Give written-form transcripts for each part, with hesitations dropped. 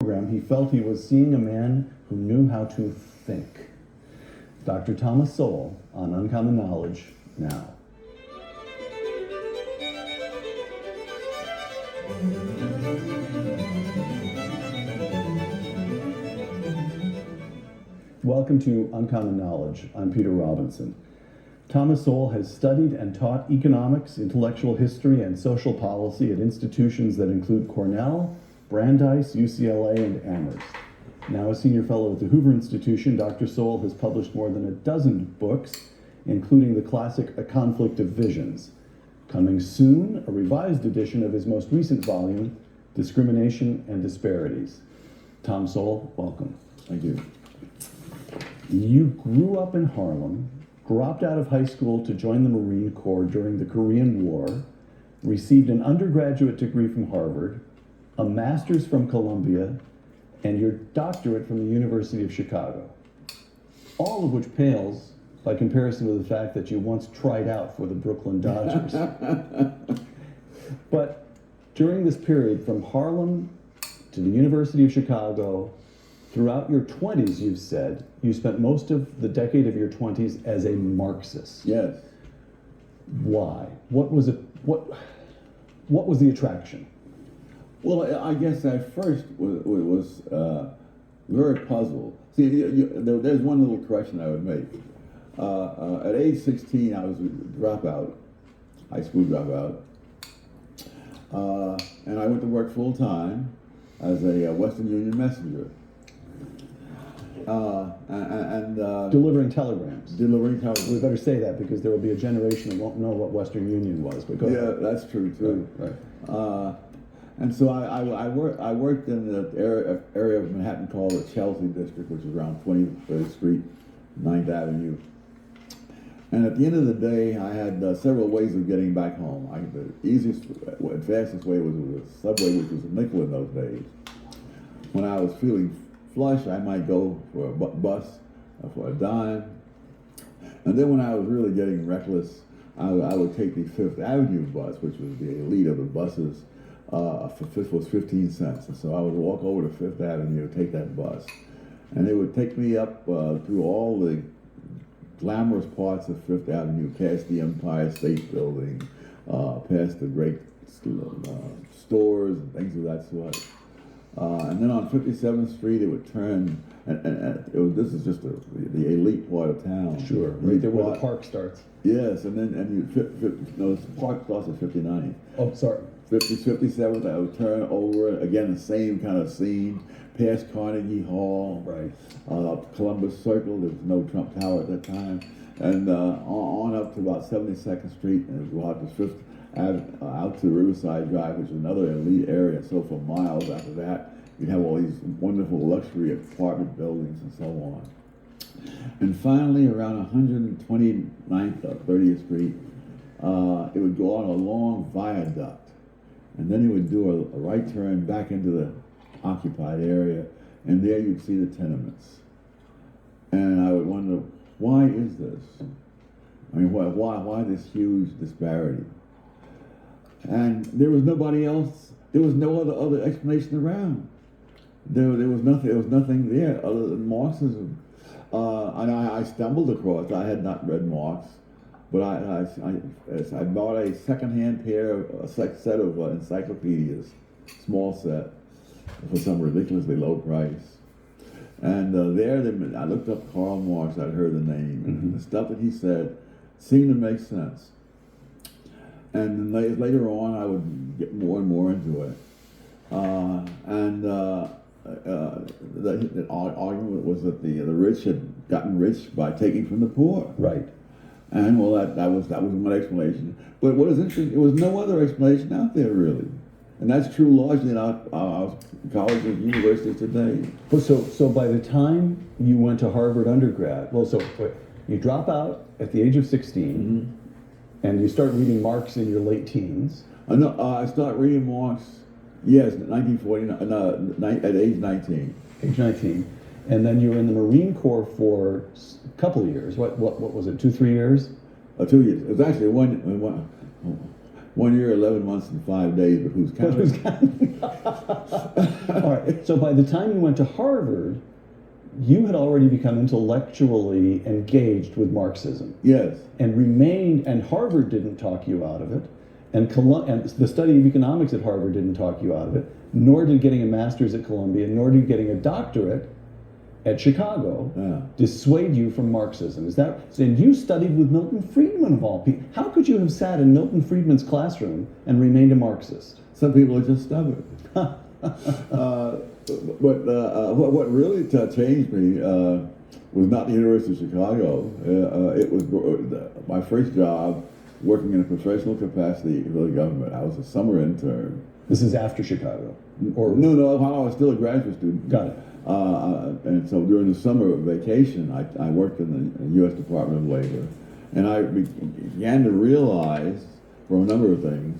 program, he felt he was seeing a man who knew how to think. Dr. Thomas Sowell on Uncommon Knowledge now. Welcome to Uncommon Knowledge. I'm Peter Robinson. Thomas Sowell has studied and taught economics, intellectual history, and social policy at institutions that include Cornell, Brandeis, UCLA, and Amherst. Now a senior fellow at the Hoover Institution, Dr. Sowell has published more than a dozen books, including the classic A Conflict of Visions. Coming soon, a revised edition of his most recent volume, Discrimination and Disparities. Tom Sowell, welcome. Thank you. You grew up in Harlem, dropped out of high school to join the Marine Corps during the Korean War, received an undergraduate degree from Harvard, a master's from Columbia, and your doctorate from the University of Chicago. All of which pales by comparison with the fact that you once tried out for the Brooklyn Dodgers. But during this period, from Harlem to the University of Chicago, throughout your 20s, you've said, you spent most of the decade of your 20s as a Marxist. Yes. Why? What was the attraction? Well, I guess I first was very puzzled. See, there's one little correction I would make. At age 16, I was a dropout, high school dropout, and I went to work full time as a Western Union messenger. Delivering telegrams. Delivering telegrams. We better say that because there will be a generation that won't know what Western Union was. But go ahead. Yeah, that's true too. Right. And so I worked in the area of Manhattan called the Chelsea District, which is around 23rd Street, 9th Avenue. And at the end of the day, I had several ways of getting back home. The easiest and fastest way was the subway, which was a nickel in those days. When I was feeling flush, I might go for a bus for a dime. And then when I was really getting reckless, I would take the Fifth Avenue bus, which was the elite of the buses, was 15 cents. And so I would walk over to Fifth Avenue, take that bus. And it would take me up through all the glamorous parts of Fifth Avenue, past the Empire State Building, past the great stores and things of that sort. And then on 57th Street, it would turn, this is just the elite part of town. Sure, right there where the park starts. Yes, and then the park starts at 59th. Oh, sorry. 57th, I would turn over, again, the same kind of scene, past Carnegie Hall, right. Columbus Circle, there was no Trump Tower at that time, and on up to about 72nd Street, and go out to 5th out to Riverside Drive, which is another elite area. So for miles after that, you'd have all these wonderful luxury apartment buildings and so on. And finally, around 129th or 30th Street, it would go on a long viaduct. And then it would do a right turn back into the occupied area, and there you'd see the tenements. And I would wonder, why is this? I mean, why this huge disparity? And there was nobody else. There was no other explanation around. There was nothing there other than Marxism. And I stumbled across. I had not read Marx, but I bought a secondhand set of encyclopedias, small set, for some ridiculously low price. And there, I looked up Karl Marx. I'd heard the name, and the stuff that he said seemed to make sense. And then later on, I would get more and more into it. The argument was that the rich had gotten rich by taking from the poor. Right. And well, that was one explanation. But what is interesting, there was no other explanation out there really, and that's true largely in our colleges and universities today. Well, so by the time you went to Harvard undergrad, you drop out at the age of 16. And you start reading Marx in your late teens. I started reading Marx, yes, 1949, at age 19. Age 19. And then you were in the Marine Corps for a couple of years. What was it, 2-3 years? 2 years. It was actually 1 year, 11 months, and 5 days, but who's But who's counting? counting? All right. So by the time you went to Harvard, you had already become intellectually engaged with Marxism Yes. and remained, and Harvard didn't talk you out of it, and the study of economics at Harvard didn't talk you out of it, nor did getting a master's at Columbia, nor did getting a doctorate at Chicago dissuade you from Marxism. Is that, and you studied with Milton Friedman of all people. How could you have sat in Milton Friedman's classroom and remained a Marxist? Some people are just stubborn. What really changed me was not the University of Chicago. It was my first job working in a professional capacity for the government. I was a summer intern. This is after Chicago? Or No, while I was still a graduate student. Got it. And so during the summer vacation, I worked in the U.S. Department of Labor. And I began to realize, for a number of things,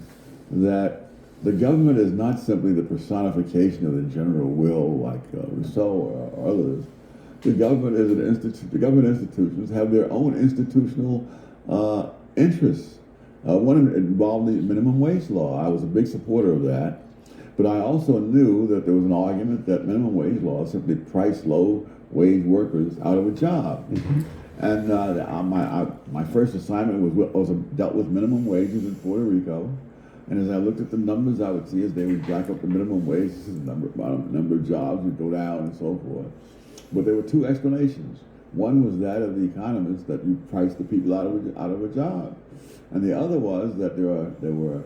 that the government is not simply the personification of the general will like Rousseau or others. The government is an institute. The government institutions have their own institutional interests. One involved the minimum wage law. I was a big supporter of that. But I also knew that there was an argument that minimum wage laws simply priced low-wage workers out of a job. Mm-hmm. And my first assignment dealt with minimum wages in Puerto Rico. And as I looked at the numbers, I would see as they would jack up the minimum wage, the number of jobs would go down and so forth. But there were two explanations. One was that of the economists, that you price the people out of a job. And the other was that there were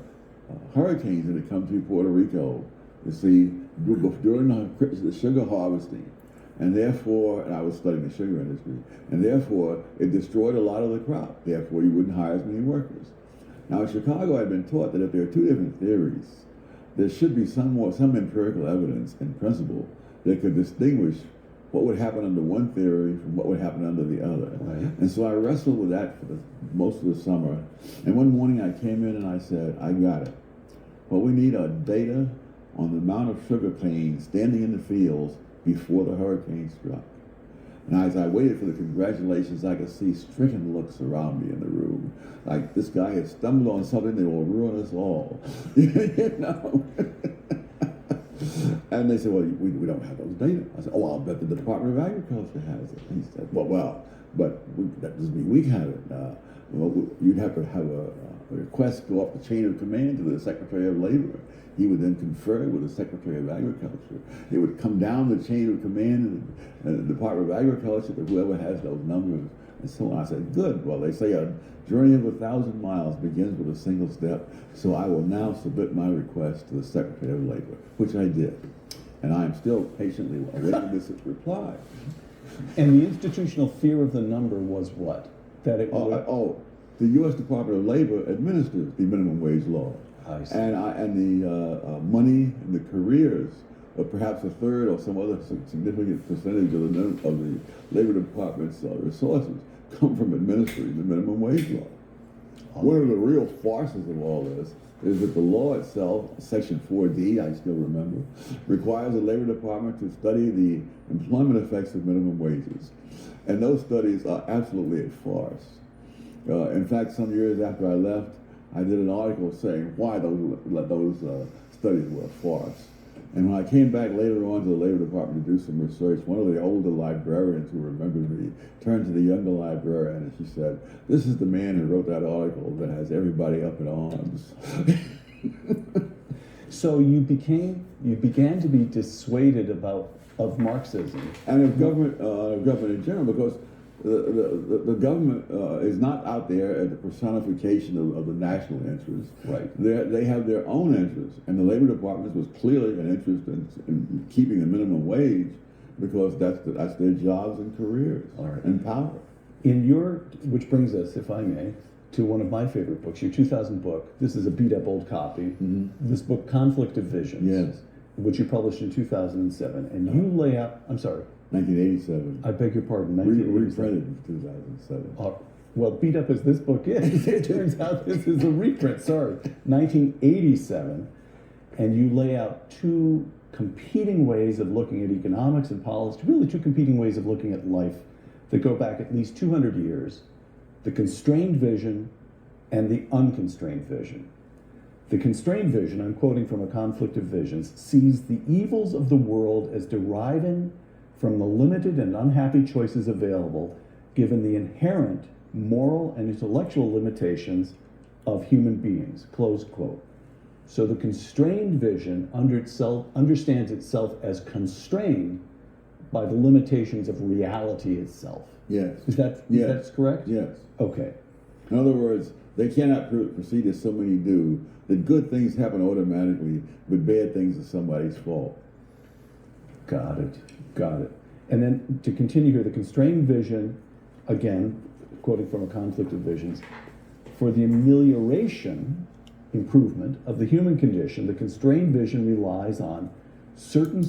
hurricanes that had come through Puerto Rico, you see, during the sugar harvesting. And therefore, and I was studying the sugar industry, and therefore it destroyed a lot of the crop. Therefore, you wouldn't hire as many workers. Now, in Chicago, I've been taught that if there are two different theories, there should be some empirical evidence and principle that could distinguish what would happen under one theory from what would happen under the other. Right. And so I wrestled with that for most of the summer. And one morning I came in and I said, I got it. What we need are data on the amount of sugar cane standing in the fields before the hurricane struck. And as I waited for the congratulations, I could see stricken looks around me in the room. Like, this guy has stumbled on something that will ruin us all. You know? And they said, well, we don't have those data. I said, oh, I'll bet the Department of Agriculture has it. And he said, well, but that doesn't mean we have it. You'd have to have a request go up the chain of command to the Secretary of Labor. He would then confer with the Secretary of Agriculture. It would come down the chain of command in the Department of Agriculture to whoever has those numbers, and so on. I said, good. Well, they say a journey of 1,000 miles begins with a single step, so I will now submit my request to the Secretary of Labor, which I did. And I am still patiently awaiting this reply. And the institutional fear of the number was what? That it would... The U.S. Department of Labor administers the minimum wage law. I see. And the money and the careers of perhaps a third or some other significant percentage of the Labor Department's resources come from administering the minimum wage law. One of the real farces of all this is that the law itself, Section 4D, I still remember, requires the Labor Department to study the employment effects of minimum wages. And those studies are absolutely a farce. In fact, some years after I left, I did an article saying why those studies were a farce. And when I came back later on to the Labor Department to do some research, one of the older librarians who remembered me turned to the younger librarian and she said, this is the man who wrote that article that has everybody up in arms. So you began to be dissuaded of Marxism. And of government in general, because the government is not out there as a personification of the national interest. Right. They have their own interests, and the Labor Department was clearly an interest in keeping the minimum wage because that's their jobs and careers and power. Which brings us, if I may, to one of my favorite books, your 2000 book. This is a beat-up old copy. Mm-hmm. This book, Conflict of Visions. Yes. Which you published in 2007, and you lay out. I'm sorry. 1987. I beg your pardon. 1987. Reprinted in 2007. Well, beat up as this book is, it turns out this is a reprint. Sorry, 1987, and you lay out two competing ways of looking at economics and policy. Really, two competing ways of looking at life that go back at least 200 years: the constrained vision and the unconstrained vision. The constrained vision, I'm quoting from A Conflict of Visions, sees the evils of the world as deriving from the limited and unhappy choices available, given the inherent moral and intellectual limitations of human beings, close quote. So the constrained vision understands itself as constrained by the limitations of reality itself. Yes. Is that correct? Yes. Okay. In other words, they cannot proceed as so many do, that good things happen automatically, but bad things are somebody's fault. Got it. And then to continue here, the constrained vision, again, quoting from A Conflict of Visions, for the improvement of the human condition, the constrained vision relies on certain